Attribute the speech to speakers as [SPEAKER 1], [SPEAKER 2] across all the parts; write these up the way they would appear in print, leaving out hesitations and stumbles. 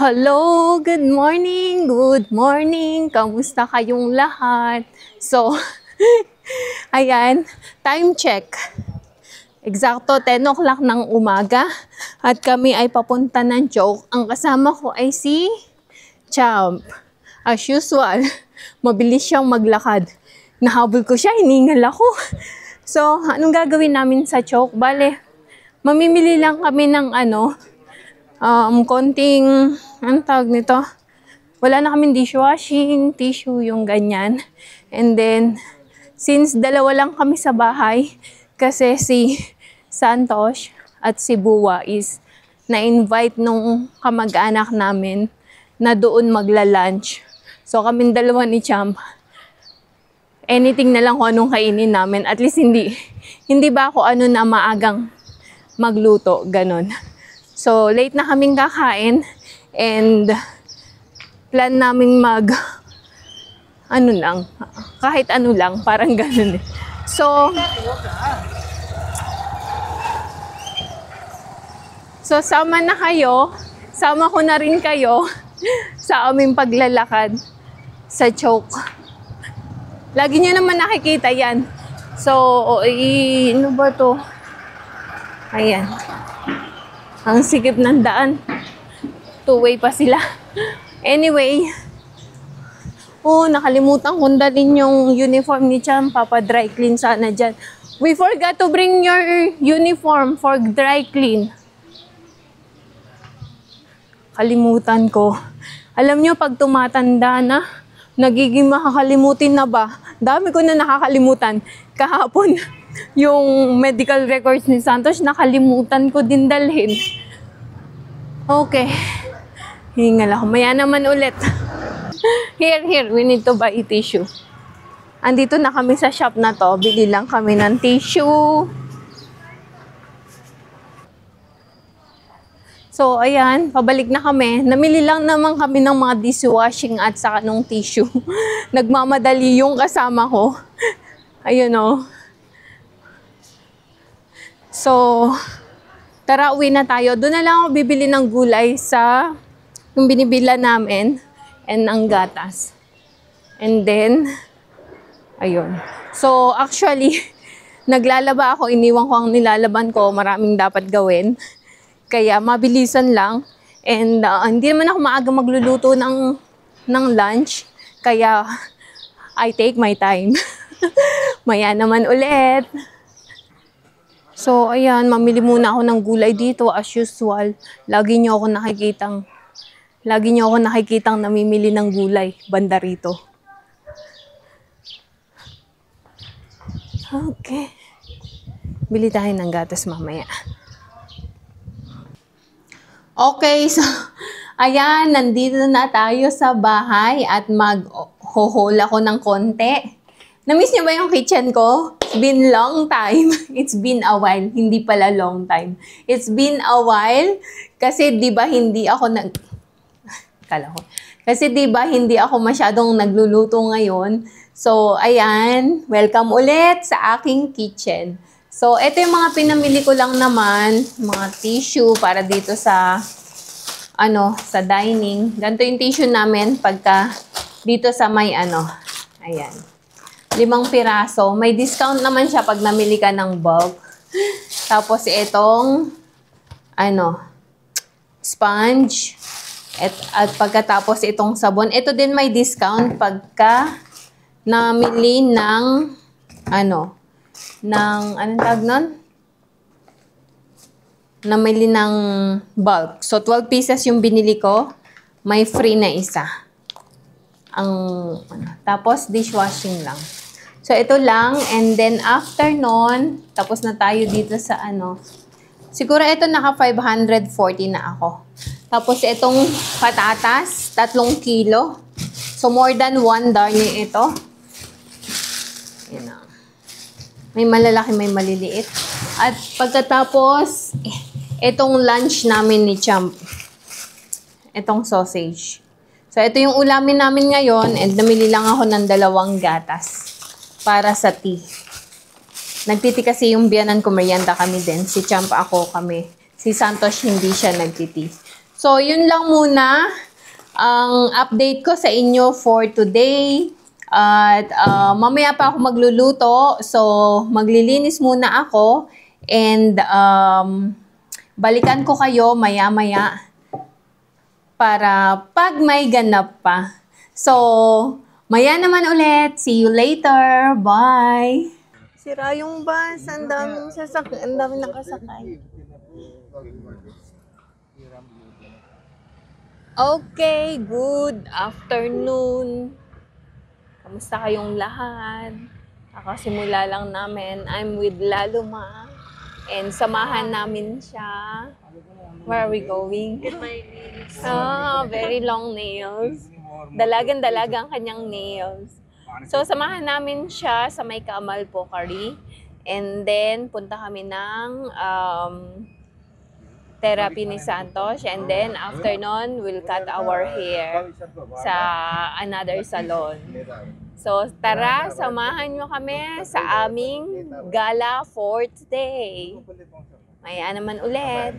[SPEAKER 1] Hello, good morning, good morning. Kamusta kayong lahat? So, ayan, time check. Eksakto 10 o'clock ng umaga at kami ay papunta ng Joke. Ang kasama ko ay si Champ. As usual, mabilis siyang maglakad. Nahabol ko siya, hiningal ako. So, anong gagawin namin sa Joke? Bale, mamimili lang kami ng konting, anong tawag nito? Wala na kaming dishwashing, tissue, yung ganyan. And then, since dalawa lang kami sa bahay, kasi si Santos at si Buwa is na-invite nung kamag-anak namin na doon magla-lunch. So, kaming dalawa ni Champ, anything na lang kung anong kainin namin. At least hindi ba ako na maagang magluto, ganon. So, late na kaming kakain and plan naming kahit ano lang, parang ganun. So, sama na kayo, sama ko na rin kayo sa aming paglalakad sa Joke. Lagi niyo naman nakikita yan. So, ano ba to? Ayan. Ang sikip ng daan. Two-way pa sila. Anyway. Nakalimutan kong dalhin yung uniform ni Champ. Papa-dry clean sana dyan. We forgot to bring your uniform for dry clean. Kalimutan ko. Alam nyo, pag tumatanda na, nagiging makakalimutin na ba? Dami ko na nakakalimutan. Kahapon, yung medical records ni Santos, nakalimutan ko din dalhin. Okay. Hingal ako. Maya naman ulit. Here. We need to buy tissue. Andito na kami sa shop na to. Bili lang kami ng tissue. So, ayan. Pabalik na kami. Namili lang naman kami ng mga dishwashing at saka ng tissue. Nagmamadali yung kasama ko. Ayun o. So, tara, uwi na tayo. Doon na lang ako bibili ng gulay sa yung binibila namin and ang gatas. And then, ayun. So, actually, naglalaba ako. Iniwan ko ang nilalaban ko. Maraming dapat gawin. Kaya, mabilisan lang. And hindi naman ako maaga magluluto ng lunch. Kaya, I take my time. Maya naman ulit. So, ayan, mamili muna ako ng gulay dito as usual. Lagi niyo ako nakikitang namimili ng gulay banda rito. Okay. Bili tayo ng gatas mamaya. Okay, so, ayan, nandito na tayo sa bahay at mag-haul ako ng konti. Na-miss niyo ba yung kitchen ko? It's been long time. It's been a while. Hindi pala long time. It's been a while. Kasi di ba hindi ako hindi ako masyadong nagluluto ngayon. So, ayan. Welcome ulit sa aking kitchen. So, ito yung mga pinamili ko lang naman. Mga tissue para dito sa dining. Ganito yung tissue namin pagka dito sa may ayan. 5 piraso. May discount naman siya pag namili ka ng bulk. Tapos itong sponge. At pagkatapos itong sabon. Ito din may discount pagka namili ng anong tawag nun? Namili ng bulk. So 12 pieces yung binili ko. May free na isa. Tapos dishwashing lang. So, ito lang. And then, after nun, tapos na tayo dito sa siguro ito naka 540 na ako. Tapos, itong patatas, 3 kilo. So, more than 1 darning ito. Yan na. May malalaki, may maliliit. At pagkatapos, itong lunch namin ni Champ. Itong sausage. So, ito yung ulamin namin ngayon. And namili lang ako ng 2 gatas. Para sa tea. Nagtiti kasi yung biyanan ko, merienda kami din. Si Champ, ako kami. Si Santos, hindi siya nagtiti. So, yun lang muna ang update ko sa inyo for today. At mamaya pa ako magluluto. So, maglilinis muna ako. And balikan ko kayo maya-maya para pag may ganap pa. So, maya naman ulit. See you later. Bye! Sira yung bus. Ang daming sasakay. Ang daming nakasakay. Okay, good afternoon. Kamusta kayong lahat? Kakasimula lang namin. I'm with Laluma. And samahan namin siya. Where are we going?
[SPEAKER 2] Get my nails.
[SPEAKER 1] Ah, very long nails. Dalagang-dalagang kanyang nails. So, samahan namin siya sa may Kamal Pokari. And then, punta kami ng therapy ni Santos. And then, after nun, we'll cut our hair sa another salon. So, tara, samahan nyo kami sa aming gala for today. Maya naman ulit.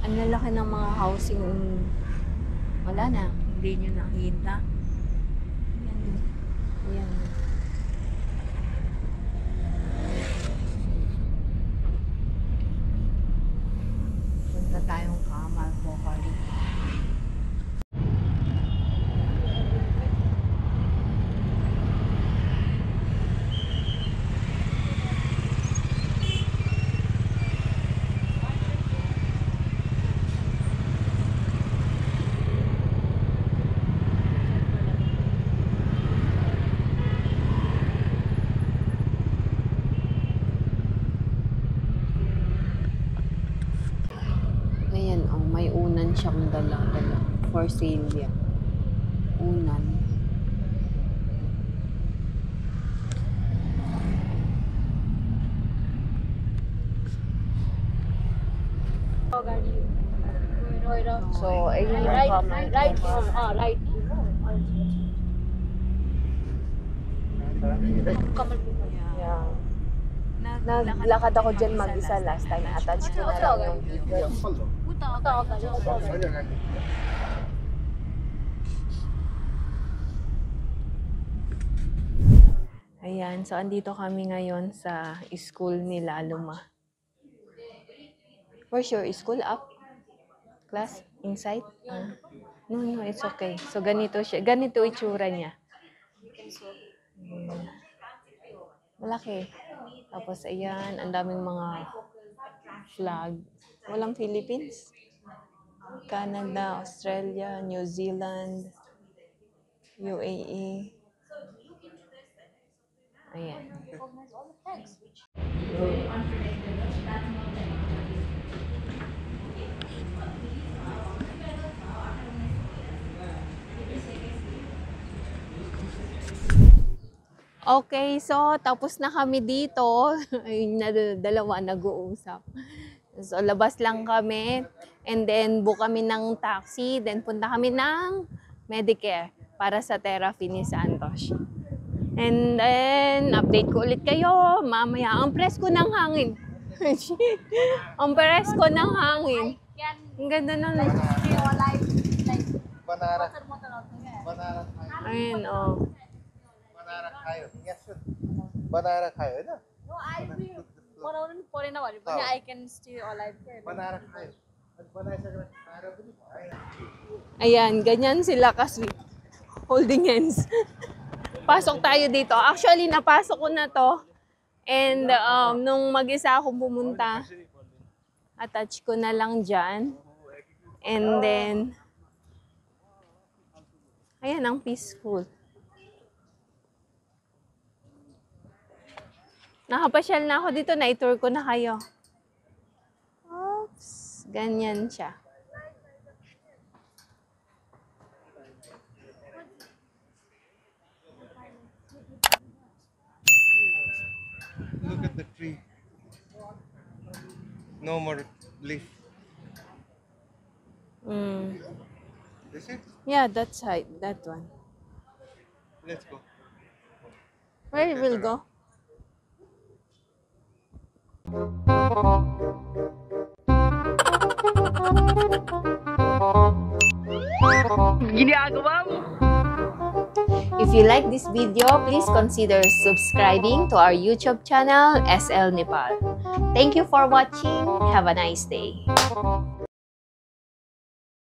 [SPEAKER 1] Ang lalaki ng mga housing. Wala na. Hindi nyo nakita. Yan. Yan. Punta tayong Kamal Pokari. Ayan, oh, may unan siyang dala-dala. For sale yan. Unan. So, ayun yung Kamal
[SPEAKER 2] Right.
[SPEAKER 1] Yeah. Naglakad ako dyan mag-isa last time. Attach ko na lang yung video. Ayan, so andito kami ngayon sa school ni Laluma. Where's your school? Up? Class? Inside? No, it's okay. So ganito siya. Ganito itsura niya. Ayan. Malaki. Tapos ayan, ang daming mga flag. Walang Philippines. Canada, Australia, New Zealand, UAE. Ayan. Okay, so tapos na kami dito. Ayun na, dalawa nag-uusap. So labas lang kami. And then book kami ng taxi. Then punta kami ng Medicare para sa therapy ni Santos. And then update ko ulit kayo. Mamaya, ang presko ng hangin. Ang presko ng hangin. Ang ganda nun.
[SPEAKER 3] Banana. Banana.
[SPEAKER 1] Ayun, oh.
[SPEAKER 3] Banana kayo. Yes, sir. Banana kayo na.
[SPEAKER 2] No, I will. Foreign hour, but I can stay alive there.
[SPEAKER 3] Banana kayo. Banana sa para bili.
[SPEAKER 1] Ayan, ganyan sila kasi holding hands. Pasok tayo dito. Actually, napasok ko na to. And nung mag-isa akong pumunta, attach ko na lang dyan. And then, ayan, ang peaceful. Nakapasyal na ako dito. Na-tour ko na kayo. Oops. Ganyan siya.
[SPEAKER 3] Look at the tree. No more leaf. This it?
[SPEAKER 1] Yeah, that's right. That one.
[SPEAKER 3] Let's go.
[SPEAKER 1] Where will go? If you like this video, please consider subscribing to our YouTube channel, SL Nepal. Thank you for watching. Have a nice day.